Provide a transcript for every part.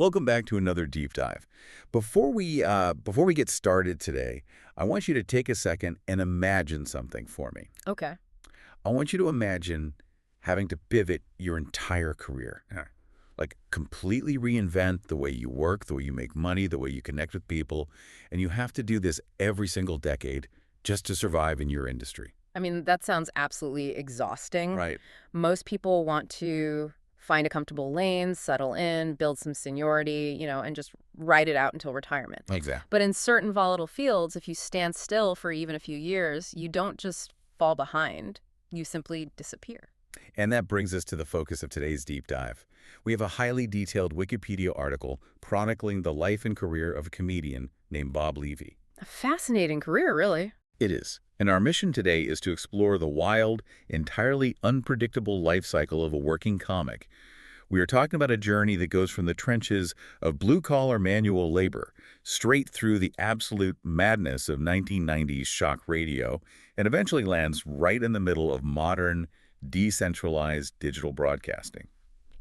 Welcome back to another deep dive. Before we get started today, I want you to take a second and imagine something for me. Okay. I want you to imagine having to pivot your entire career. Like completely reinvent the way you work, the way you make money, the way you connect with people, and you have to do this every single decade just to survive in your industry. I mean, that sounds absolutely exhausting. Right. Most people want to find a comfortable lane, settle in, build some seniority, and just ride it out until retirement. Exactly. But in certain volatile fields, if you stand still for even a few years, you don't just fall behind, you simply disappear. And that brings us to the focus of today's deep dive. We have a highly detailed Wikipedia article chronicling the life and career of a comedian named Bob Levy. A fascinating career, really. It is. And our mission today is to explore the wild, entirely unpredictable life cycle of a working comic. We are talking about a journey that goes from the trenches of blue-collar manual labor straight through the absolute madness of 1990s shock radio and eventually lands right in the middle of modern, decentralized digital broadcasting.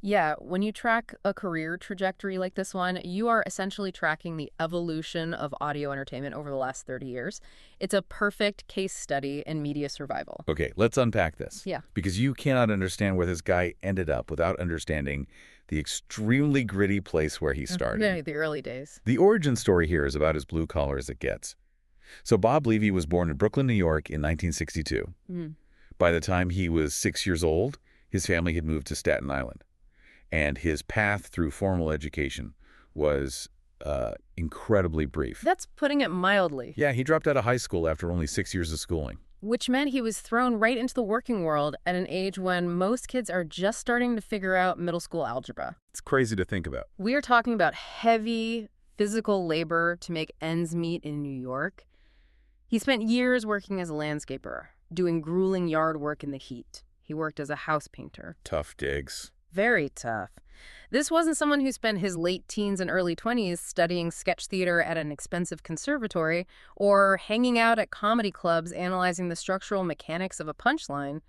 Yeah, when you track a career trajectory like this one, you are essentially tracking the evolution of audio entertainment over the last 30 years. It's a perfect case study in media survival. Okay, let's unpack this. Yeah. Because you cannot understand where this guy ended up without understanding the extremely gritty place where he started. Yeah, the early days. The origin story here is about as blue-collar as it gets. So Bob Levy was born in Brooklyn, New York in 1962. By the time he was 6 years old, his family had moved to Staten Island. And his path through formal education was incredibly brief. That's putting it mildly. Yeah, he dropped out of high school after only 6 years of schooling. Which meant he was thrown right into the working world at an age when most kids are just starting to figure out middle school algebra. It's crazy to think about. We are talking about heavy physical labor to make ends meet in New York. He spent years working as a landscaper, doing grueling yard work in the heat. He worked as a house painter. Tough digs. Very tough. This wasn't someone who spent his late teens and early 20s studying sketch theater at an expensive conservatory or hanging out at comedy clubs analyzing the structural mechanics of a punchline.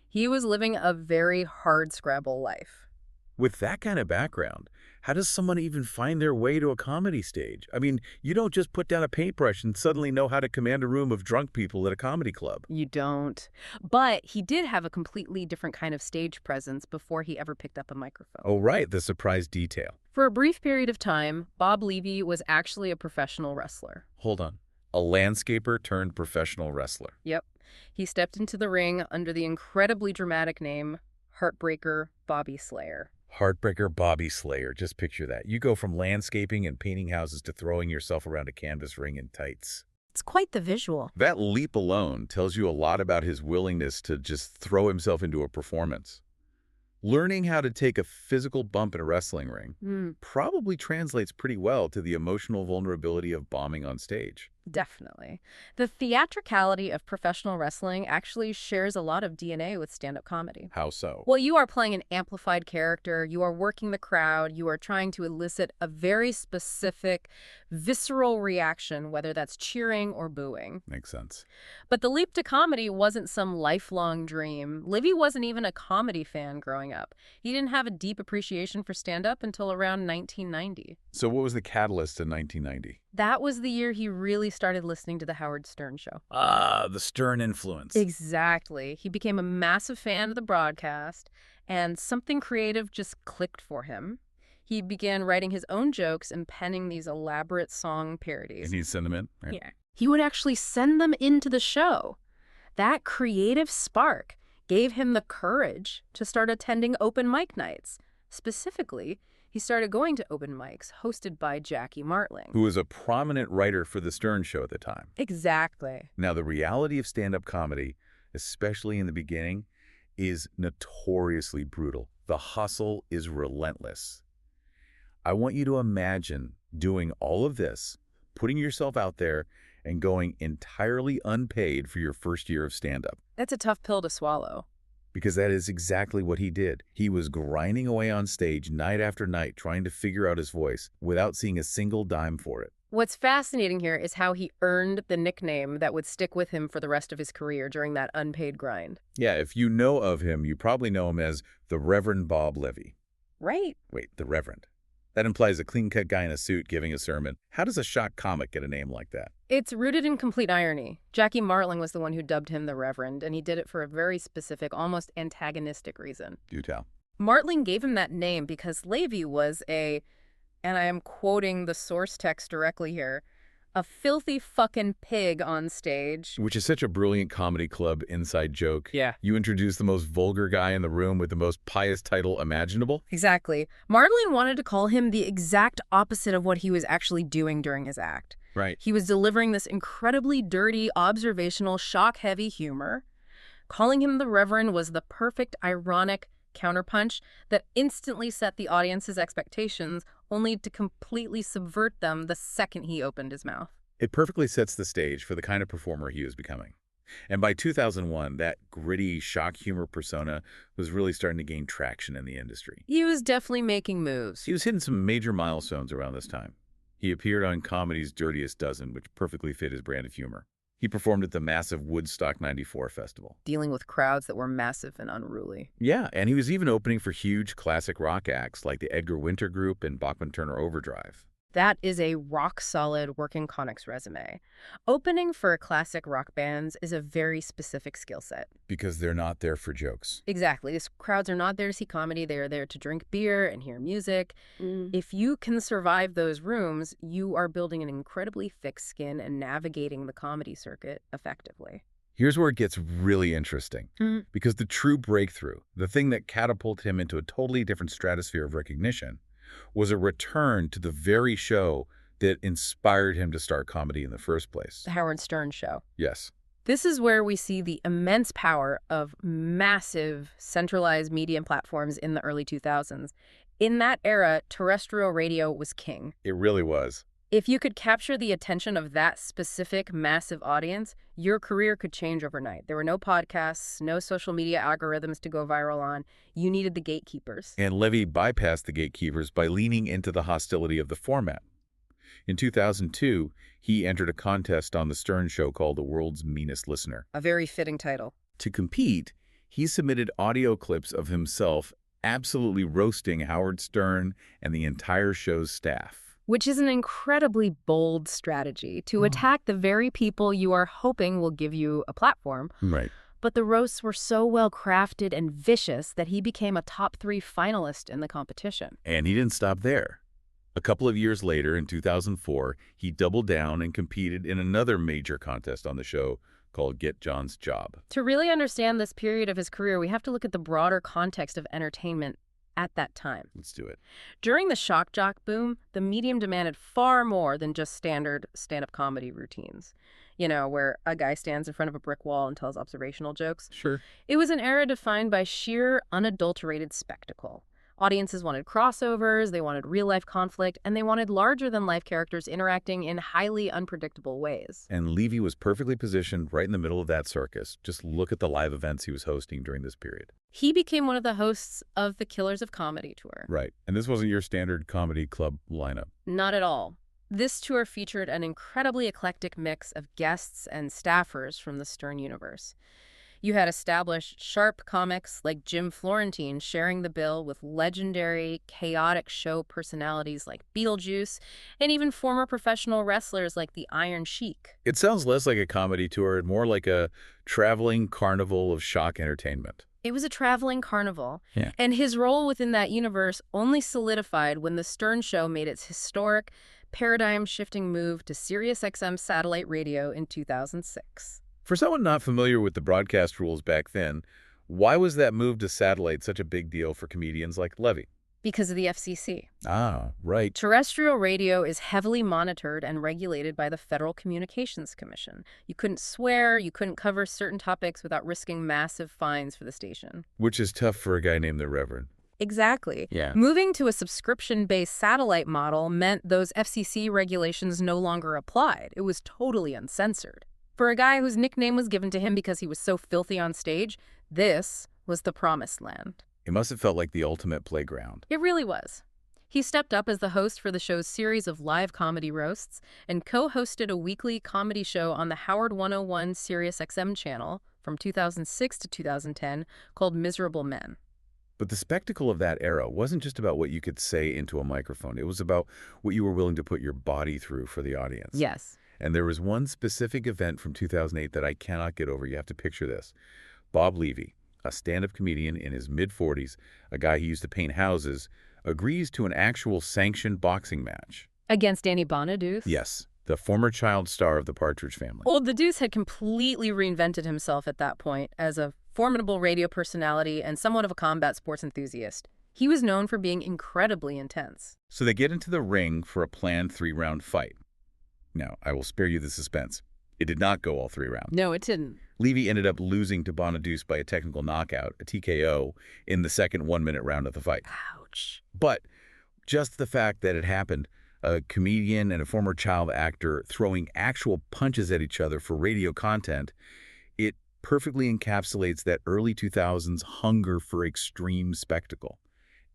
He was living a very hard-scrabble life. With that kind of background, how does someone even find their way to a comedy stage? I mean, you don't just put down a paintbrush and suddenly know how to command a room of drunk people at a comedy club. You don't. But he did have a completely different kind of stage presence before he ever picked up a microphone. Oh, right, the surprise detail. For a brief period of time, Bob Levy was actually a professional wrestler. Hold on. A landscaper turned professional wrestler. Yep. He stepped into the ring under the incredibly dramatic name Heartbreaker Bobby Slayer. Heartbreaker Bobby Slayer. Just picture that. You go from landscaping and painting houses to throwing yourself around a canvas ring in tights. It's quite the visual. That leap alone tells you a lot about his willingness to just throw himself into a performance. Learning how to take a physical bump in a wrestling ring probably translates pretty well to the emotional vulnerability of bombing on stage. Definitely. The theatricality of professional wrestling actually shares a lot of DNA with stand-up comedy. How so? Well, you are playing an amplified character, you are working the crowd, you are trying to elicit a very specific, visceral reaction, whether that's cheering or booing. Makes sense. But the leap to comedy wasn't some lifelong dream. Livy wasn't even a comedy fan growing up. He didn't have a deep appreciation for stand-up until around 1990. So what was the catalyst in 1990? That was the year he really started listening to The Howard Stern Show. Ah, the Stern influence. Exactly. He became a massive fan of the broadcast, and something creative just clicked for him. He began writing his own jokes and penning these elaborate song parodies. And he'd send them in? Right? Yeah. He would actually send them into the show. That creative spark gave him the courage to start attending open mic nights. Specifically, he started going to open mics hosted by Jackie Martling, Who was a prominent writer for the Stern Show at the time. Exactly. Now, the reality of stand-up comedy, especially in the beginning, is notoriously brutal. The hustle is relentless. I want you to imagine doing all of this, putting yourself out there, and going entirely unpaid for your first year of stand-up. That's a tough pill to swallow. Because that is exactly what he did. He was grinding away on stage night after night trying to figure out his voice without seeing a single dime for it. What's fascinating here is how he earned the nickname that would stick with him for the rest of his career during that unpaid grind. Yeah, if you know of him, you probably know him as the Reverend Bob Levy. Right. Wait, the Reverend. That implies a clean-cut guy in a suit giving a sermon. How does a shock comic get a name like that? It's rooted in complete irony. Jackie Martling was the one who dubbed him the Reverend, and he did it for a very specific, almost antagonistic reason. Do tell. Martling gave him that name because Levy was and I am quoting the source text directly here, a filthy fucking pig on stage. Which is such a brilliant comedy club inside joke. Yeah. You introduce the most vulgar guy in the room with the most pious title imaginable. Exactly. Martling wanted to call him the exact opposite of what he was actually doing during his act. Right. He was delivering this incredibly dirty, observational, shock-heavy humor. Calling him the Reverend was the perfect, ironic counterpunch that instantly set the audience's expectations, only to completely subvert them the second he opened his mouth. It perfectly sets the stage for the kind of performer he was becoming. And by 2001, that gritty shock humor persona was really starting to gain traction in the industry. He was definitely making moves. He was hitting some major milestones around this time. He appeared on comedy's Dirtiest Dozen, which perfectly fit his brand of humor. He performed at the massive Woodstock '94 festival. Dealing with crowds that were massive and unruly. Yeah, and he was even opening for huge classic rock acts like the Edgar Winter Group and Bachman-Turner Overdrive. That is a rock-solid working comics resume. Opening for classic rock bands is a very specific skill set. Because they're not there for jokes. Exactly. These crowds are not there to see comedy. They are there to drink beer and hear music. If you can survive those rooms, you are building an incredibly thick skin and navigating the comedy circuit effectively. Here's where it gets really interesting. Because the true breakthrough, the thing that catapulted him into a totally different stratosphere of recognition, was a return to the very show that inspired him to start comedy in the first place. The Howard Stern Show. Yes. This is where we see the immense power of massive centralized media platforms in the early 2000s. In that era, terrestrial radio was king. It really was. If you could capture the attention of that specific massive audience, your career could change overnight. There were no podcasts, no social media algorithms to go viral on. You needed the gatekeepers. And Levy bypassed the gatekeepers by leaning into the hostility of the format. In 2002, he entered a contest on The Stern Show called The World's Meanest Listener. A very fitting title. To compete, he submitted audio clips of himself absolutely roasting Howard Stern and the entire show's staff. Which is an incredibly bold strategy to attack the very people you are hoping will give you a platform. Right. But the roasts were so well crafted and vicious that he became a top 3 finalist in the competition. And he didn't stop there. A couple of years later, in 2004, he doubled down and competed in another major contest on the show called Get John's Job. To really understand this period of his career, we have to look at the broader context of entertainment at that time. Let's do it. During the shock jock boom, the medium demanded far more than just standard stand-up comedy routines. You know, where a guy stands in front of a brick wall and tells observational jokes. Sure. It was an era defined by sheer, unadulterated spectacle. Audiences wanted crossovers, they wanted real-life conflict, and they wanted larger-than-life characters interacting in highly unpredictable ways. And Levy was perfectly positioned right in the middle of that circus. Just look at the live events he was hosting during this period. He became one of the hosts of the Killers of Comedy tour. Right. And this wasn't your standard comedy club lineup. Not at all. This tour featured an incredibly eclectic mix of guests and staffers from the Stern universe. You had established sharp comics like Jim Florentine sharing the bill with legendary, chaotic show personalities like Beetlejuice, and even former professional wrestlers like the Iron Sheik. It sounds less like a comedy tour and more like a traveling carnival of shock entertainment. It was a traveling carnival, Yeah. and his role within that universe only solidified when the Stern Show made its historic, paradigm-shifting move to SiriusXM satellite radio in 2006. For someone not familiar with the broadcast rules back then, why was that move to satellite such a big deal for comedians like Levy? Because of the FCC. Ah, right. Terrestrial radio is heavily monitored and regulated by the Federal Communications Commission. You couldn't swear, you couldn't cover certain topics without risking massive fines for the station. Which is tough for a guy named the Reverend. Exactly. Yeah. Moving to a subscription-based satellite model meant those FCC regulations no longer applied. It was totally uncensored. For a guy whose nickname was given to him because he was so filthy on stage, this was the promised land. It must have felt like the ultimate playground. It really was. He stepped up as the host for the show's series of live comedy roasts and co-hosted a weekly comedy show on the Howard 101 SiriusXM channel from 2006 to 2010 called Miserable Men. But the spectacle of that era wasn't just about what you could say into a microphone. It was about what you were willing to put your body through for the audience. Yes. And there was one specific event from 2008 that I cannot get over. You have to picture this. Bob Levy, a stand-up comedian in his mid-40s, a guy who used to paint houses, agrees to an actual sanctioned boxing match. Against Danny Bonaduce? Yes, the former child star of the Partridge Family. Well, the Deuce had completely reinvented himself at that point as a formidable radio personality and somewhat of a combat sports enthusiast. He was known for being incredibly intense. So they get into the ring for a planned 3-round fight. Now, I will spare you the suspense. It did not go all 3 rounds. No, it didn't. Levy ended up losing to Bonaduce by a technical knockout, a TKO, in the second 1-minute round of the fight. Ouch. But just the fact that it happened, a comedian and a former child actor throwing actual punches at each other for radio content, it perfectly encapsulates that early 2000s hunger for extreme spectacle.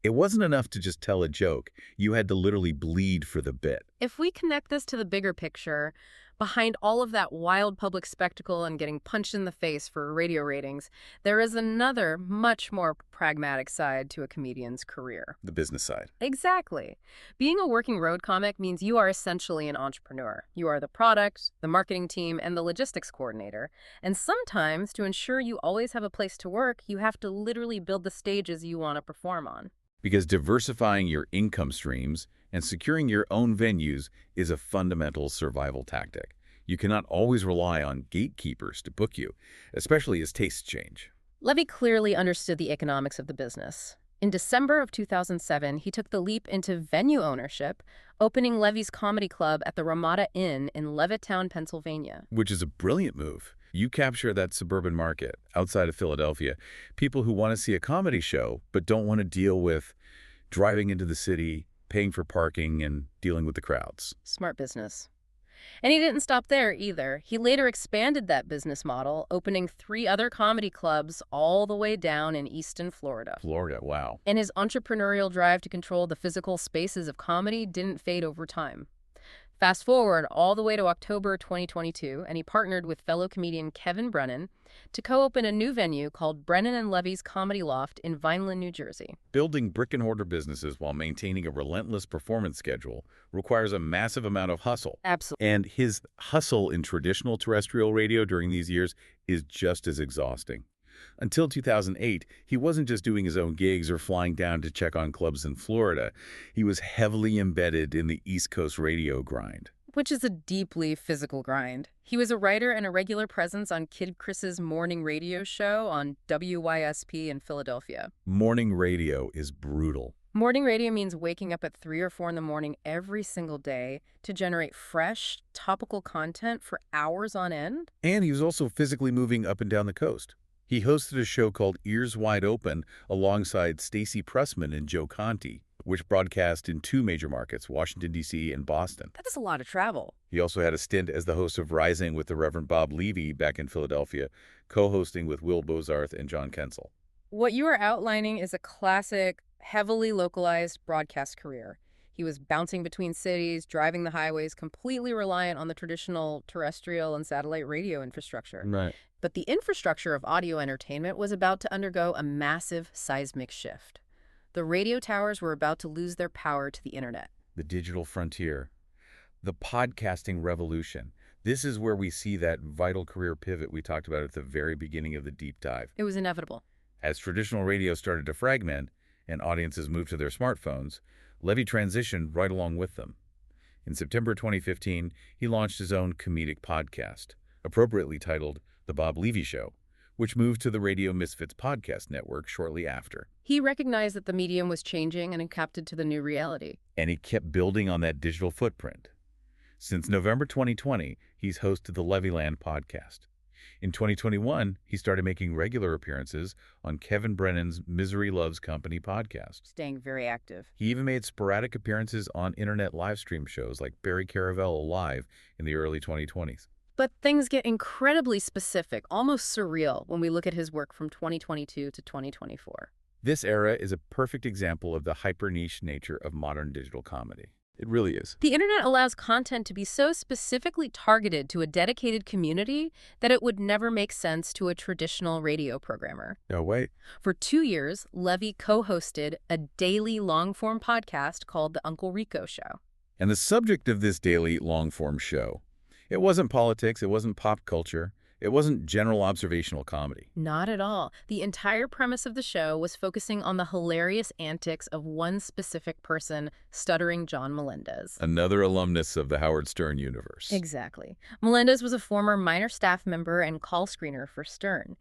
It wasn't enough to just tell a joke. You had to literally bleed for the bit. If we connect this to the bigger picture, behind all of that wild public spectacle and getting punched in the face for radio ratings, there is another, much more pragmatic side to a comedian's career. The business side. Exactly. Being a working road comic means you are essentially an entrepreneur. You are the product, the marketing team, and the logistics coordinator. And sometimes, to ensure you always have a place to work, you have to literally build the stages you want to perform on. Because diversifying your income streams and securing your own venues is a fundamental survival tactic. You cannot always rely on gatekeepers to book you, especially as tastes change. Levy clearly understood the economics of the business. In December of 2007, he took the leap into venue ownership, opening Levy's Comedy Club at the Ramada Inn in Levittown, Pennsylvania. Which is a brilliant move. You capture that suburban market outside of Philadelphia, people who want to see a comedy show but don't want to deal with driving into the city, paying for parking, and dealing with the crowds. Smart business. And he didn't stop there either. He later expanded that business model, opening 3 other comedy clubs all the way down in Easton, Florida. Florida, wow. And his entrepreneurial drive to control the physical spaces of comedy didn't fade over time. Fast forward all the way to October 2022, and he partnered with fellow comedian Kevin Brennan to co-open a new venue called Brennan and Levy's Comedy Loft in Vineland, New Jersey. Building brick-and-mortar businesses while maintaining a relentless performance schedule requires a massive amount of hustle. Absolutely. And his hustle in traditional terrestrial radio during these years is just as exhausting. Until 2008, he wasn't just doing his own gigs or flying down to check on clubs in Florida. He was heavily embedded in the East Coast radio grind. Which is a deeply physical grind. He was a writer and a regular presence on Kid Chris's morning radio show on WYSP in Philadelphia. Morning radio is brutal. Morning radio means waking up at 3 or 4 in the morning every single day to generate fresh, topical content for hours on end. And he was also physically moving up and down the coast. He hosted a show called Ears Wide Open alongside Stacey Pressman and Joe Conti, which broadcast in 2 major markets, Washington, D.C. and Boston. That is a lot of travel. He also had a stint as the host of Rising with the Reverend Bob Levy back in Philadelphia, co-hosting with Will Bozarth and John Kensel. What you are outlining is a classic, heavily localized broadcast career. He was bouncing between cities, driving the highways, completely reliant on the traditional terrestrial and satellite radio infrastructure. Right. But the infrastructure of audio entertainment was about to undergo a massive seismic shift. The radio towers were about to lose their power to the internet. The digital frontier. The podcasting revolution. This is where we see that vital career pivot we talked about at the very beginning of the deep dive. It was inevitable. As traditional radio started to fragment and audiences moved to their smartphones, Levy transitioned right along with them. In September 2015, he launched his own comedic podcast, appropriately titled The Bob Levy Show, which moved to the Radio Misfits podcast network shortly after. He recognized that the medium was changing and adapted to the new reality. And he kept building on that digital footprint. Since November 2020, he's hosted the Levyland podcast. In 2021, he started making regular appearances on Kevin Brennan's Misery Loves Company podcast. Staying very active. He even made sporadic appearances on internet live stream shows like Barry Caravello Live in the early 2020s. But things get incredibly specific, almost surreal, when we look at his work from 2022 to 2024. This era is a perfect example of the hyper-niche nature of modern digital comedy. It really is. The internet allows content to be so specifically targeted to a dedicated community that it would never make sense to a traditional radio programmer. No, wait. For 2 years, Levy co-hosted a daily long-form podcast called The Uncle Rico Show. And the subject of this daily long-form show, it wasn't politics, it wasn't pop culture, it wasn't general observational comedy. Not at all. The entire premise of the show was focusing on the hilarious antics of one specific person, stuttering John Melendez. Another alumnus of the Howard Stern universe. Exactly. Melendez was a former minor staff member and call screener for Stern.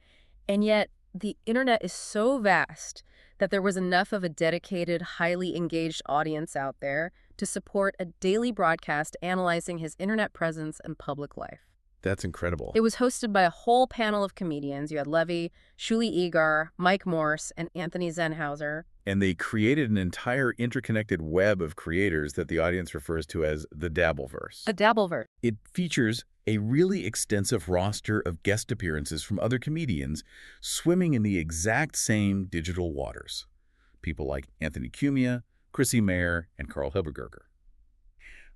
And yet, the internet is so vast that there was enough of a dedicated, highly engaged audience out there to support a daily broadcast analyzing his internet presence and public life. That's incredible. It was hosted by a whole panel of comedians. You had Levy, Shuli Egar, Mike Morse, and Anthony Zenhauser. And they created an entire interconnected web of creators that the audience refers to as the Dabbleverse. A Dabbleverse. It features a really extensive roster of guest appearances from other comedians swimming in the exact same digital waters. People like Anthony Cumia, Chrissy Mayer, and Carl Hilbergerger.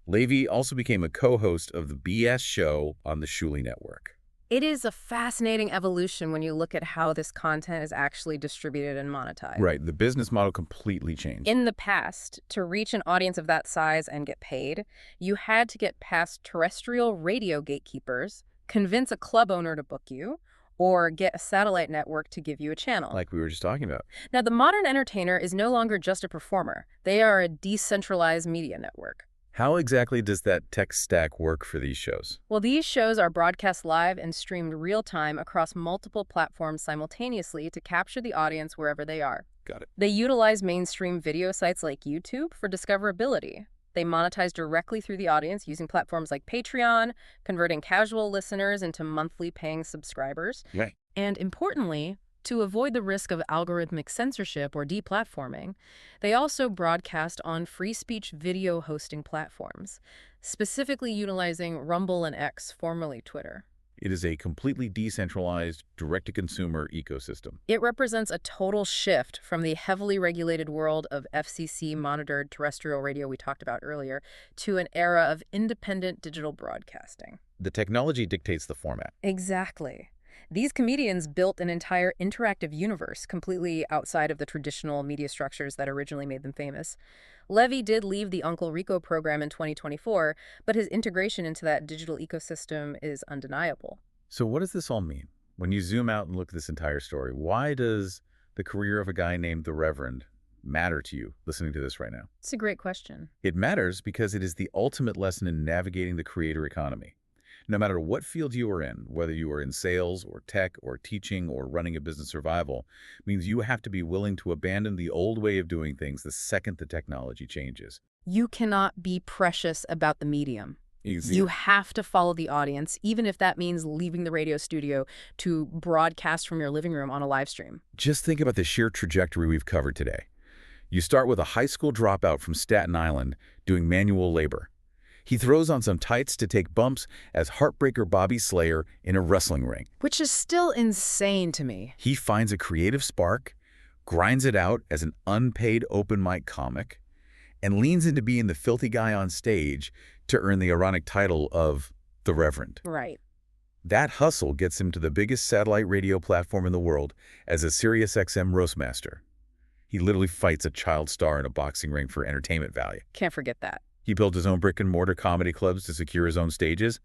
Levy also became a co-host of the BS show on the Shuli Network. It is a fascinating evolution when you look at how this content is actually distributed and monetized. Right, the business model completely changed. In the past, to reach an audience of that size and get paid, you had to get past terrestrial radio gatekeepers, convince a club owner to book you, or get a satellite network to give you a channel. Like we were just talking about. Now, the modern entertainer is no longer just a performer. They are a decentralized media network. How exactly does that tech stack work for these shows? Well, these shows are broadcast live and streamed real-time across multiple platforms simultaneously to capture the audience wherever they are. Got it. They utilize mainstream video sites like YouTube for discoverability. They monetize directly through the audience using platforms like Patreon, converting casual listeners into monthly paying subscribers. Right. And importantly, to avoid the risk of algorithmic censorship or deplatforming, they also broadcast on free speech video hosting platforms, specifically utilizing Rumble and X, formerly Twitter. It is a completely decentralized, direct-to-consumer ecosystem. It represents a total shift from the heavily regulated world of FCC-monitored terrestrial radio we talked about earlier to an era of independent digital broadcasting. The technology dictates the format. Exactly. These comedians built an entire interactive universe completely outside of the traditional media structures that originally made them famous. Levy did leave the Uncle Rico program in 2024, but his integration into that digital ecosystem is undeniable. So what does this all mean? When you zoom out and look at this entire story, why does the career of a guy named the Reverend matter to you listening to this right now? It's a great question. It matters because it is the ultimate lesson in navigating the creator economy. No matter what field you are in, whether you are in sales or tech or teaching or running a business survival, means you have to be willing to abandon the old way of doing things the second the technology changes. You cannot be precious about the medium. Easy. You have to follow the audience, even if that means leaving the radio studio to broadcast from your living room on a live stream. Just think about the sheer trajectory we've covered today. You start with a high school dropout from Staten Island doing manual labor. He throws on some tights to take bumps as heartbreaker Bobby Slayer in a wrestling ring. Which is still insane to me. He finds a creative spark, grinds it out as an unpaid open mic comic, and leans into being the filthy guy on stage to earn the ironic title of the Reverend. Right. That hustle gets him to the biggest satellite radio platform in the world as a SiriusXM roastmaster. He literally fights a child star in a boxing ring for entertainment value. Can't forget that. He built his own brick-and-mortar comedy clubs to secure his own stages.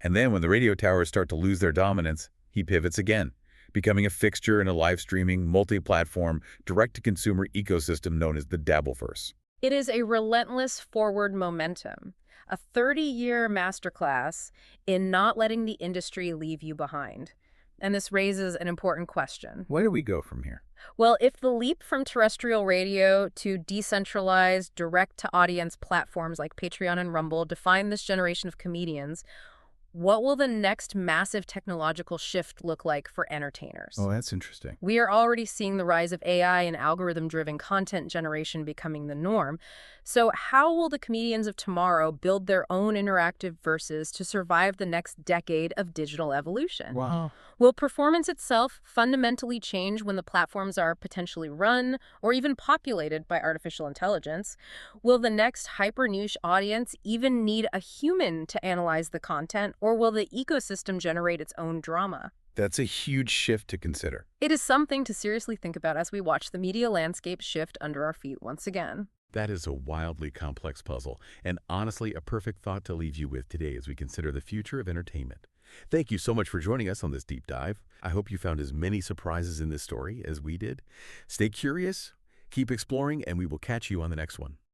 And then when the radio towers start to lose their dominance, he pivots again, becoming a fixture in a live-streaming, multi-platform, direct-to-consumer ecosystem known as the Dabbleverse. It is a relentless forward momentum, a 30-year masterclass in not letting the industry leave you behind. And this raises an important question. Where do we go from here? Well, if the leap from terrestrial radio to decentralized, direct-to-audience platforms like Patreon and Rumble define this generation of comedians, What will the next massive technological shift look like for Oh, entertainers? that's interesting. We are already seeing the rise of AI and algorithm-driven content generation becoming the norm. So how will the comedians of tomorrow build their own interactive verses to survive the next decade of digital evolution? Wow. Will performance itself fundamentally change when the platforms are potentially run or even populated by artificial intelligence? Will the next hyper-niche audience even need a human to analyze the content, or will the ecosystem generate its own drama? That's a huge shift to consider. It is something to seriously think about as we watch the media landscape shift under our feet once again. That is a wildly complex puzzle, and honestly a perfect thought to leave you with today as we consider the future of entertainment. Thank you so much for joining us on this deep dive. I hope you found as many surprises in this story as we did. Stay curious, keep exploring, and we will catch you on the next one.